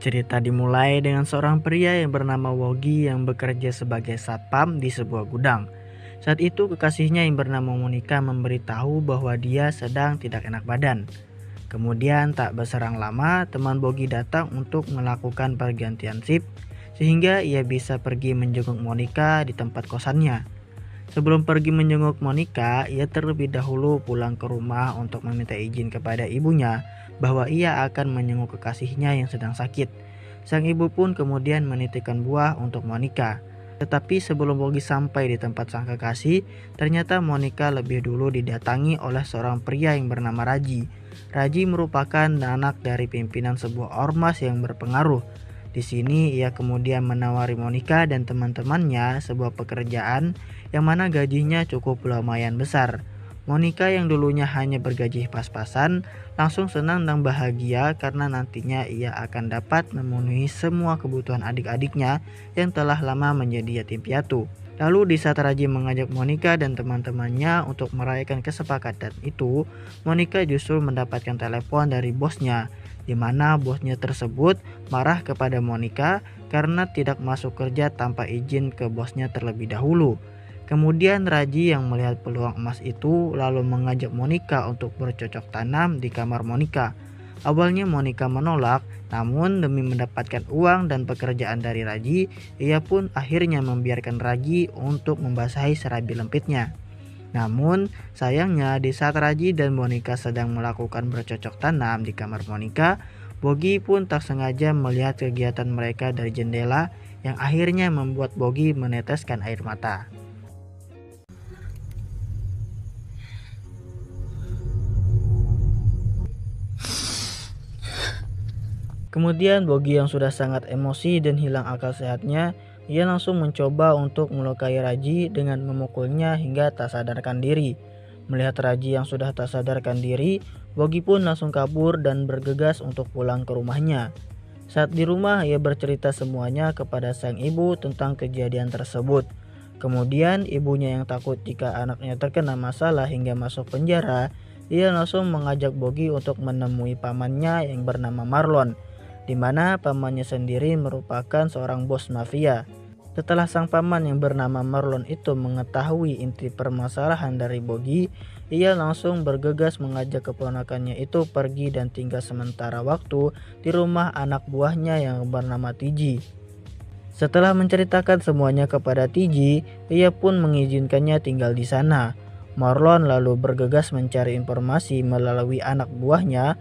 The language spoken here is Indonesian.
Cerita dimulai dengan seorang pria yang bernama Wogi yang bekerja sebagai satpam di sebuah gudang. Saat itu kekasihnya yang bernama Monica memberitahu bahwa dia sedang tidak enak badan. Kemudian tak berserang lama teman Bogi datang untuk melakukan pergantian shift sehingga ia bisa pergi menjenguk Monica di tempat kosannya. Sebelum pergi menjenguk Monica, ia terlebih dahulu pulang ke rumah untuk meminta izin kepada ibunya bahwa ia akan menjenguk kekasihnya yang sedang sakit. Sang ibu pun kemudian menitipkan buah untuk Monica. Tetapi sebelum Bogi sampai di tempat sang kekasih, ternyata Monica lebih dulu didatangi oleh seorang pria yang bernama Raji. Raji merupakan anak dari pimpinan sebuah ormas yang berpengaruh. Di sini ia kemudian menawari Monica dan teman-temannya sebuah pekerjaan yang mana gajinya cukup lumayan besar. Monica yang dulunya hanya bergaji pas-pasan langsung senang dan bahagia karena nantinya ia akan dapat memenuhi semua kebutuhan adik-adiknya yang telah lama menjadi yatim piatu. Lalu di saat Raji mengajak Monica dan teman-temannya untuk merayakan kesepakatan itu, Monica justru mendapatkan telepon dari bosnya, di mana bosnya tersebut marah kepada Monica karena tidak masuk kerja tanpa izin ke bosnya terlebih dahulu. Kemudian Raji yang melihat peluang emas itu lalu mengajak Monica untuk bercocok tanam di kamar Monica. Awalnya Monica menolak, namun demi mendapatkan uang dan pekerjaan dari Raji, ia pun akhirnya membiarkan Raji untuk membasahi serabi lempitnya. Namun sayangnya di saat Raji dan Monica sedang melakukan bercocok tanam di kamar Monica, Bogi pun tak sengaja melihat kegiatan mereka dari jendela yang akhirnya membuat Bogi meneteskan air mata. Kemudian Bogi yang sudah sangat emosi dan hilang akal sehatnya, ia langsung mencoba untuk melukai Raji dengan memukulnya hingga tak sadarkan diri. Melihat Raji yang sudah tak sadarkan diri, Bogi pun langsung kabur dan bergegas untuk pulang ke rumahnya. Saat di rumah, ia bercerita semuanya kepada sang ibu tentang kejadian tersebut. Kemudian ibunya yang takut jika anaknya terkena masalah hingga masuk penjara, ia langsung mengajak Bogi untuk menemui pamannya yang bernama Marlon, di mana pamannya sendiri merupakan seorang bos mafia. Setelah sang paman yang bernama Marlon itu mengetahui inti permasalahan dari Bogi, ia langsung bergegas mengajak keponakannya itu pergi dan tinggal sementara waktu di rumah anak buahnya yang bernama Tiji. Setelah menceritakan semuanya kepada Tiji, ia pun mengizinkannya tinggal di sana. Marlon lalu bergegas mencari informasi melalui anak buahnya